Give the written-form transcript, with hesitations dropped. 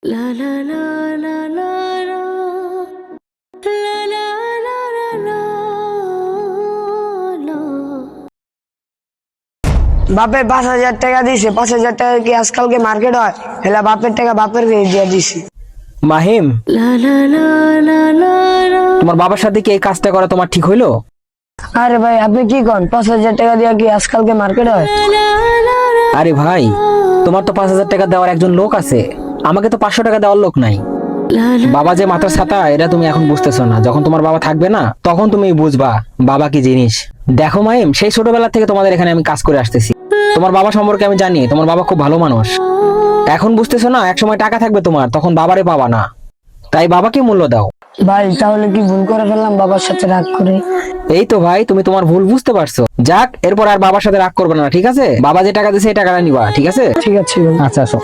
La la la la la la la la la la la। বাপে 5,000 টাকা দিছে। 5,000 টাকা কি আজকালকে মার্কেট হয়? হেলা বাপের টাকা বাপের দিয়ে দিছি। Mahim, La la la la la la। তোমার বাবার সাথে কি এই কাজটা করা তোমার ঠিক হইলো? আরে ভাই আপনি কি কন? 5,000 টাকা দিয়া কি আজকালকে মার্কেট হয়? আরে ভাই, তোমার তো 5,000 টাকা দেওয়ার একজন লোক আছে, আমাকে তো 500 টাকা দেওয়ার লোক নাই। বাবা যে মাথার ছাতা, এটা তুমি এখন বুঝতেছো না। যখন তোমার বাবা থাকবে না, তখন তুমি বুঝবা বাবা কি জিনিস। দেখো মাহিম, সেই ছোটবেলা থেকে তোমাদের এখানে আমি কাজ করে আসতেছি। তোমার বাবা সম্পর্কে আমি জানি, তোমার বাবা খুব ভালো মানুষ। এখন বুঝতেছো না, একসময় টাকা থাকবে তোমার, তখন বাবারে পাবা না। তাই বাবাকে মূল্য দাও। ভাই তাহলে কি ভুল করে ফেললাম বাবার সাথে রাগ করে? এই তো ভাই, তুমি তোমার ভুল বুঝতে পারছো। যাক, এরপর আর বাবার সাথে রাগ করবে না, ঠিক আছে? বাবা যে টাকা দিছে এই টাকাটা নিবা, ঠিক আছে? ঠিক আছে ভাই। আচ্ছা, আসো।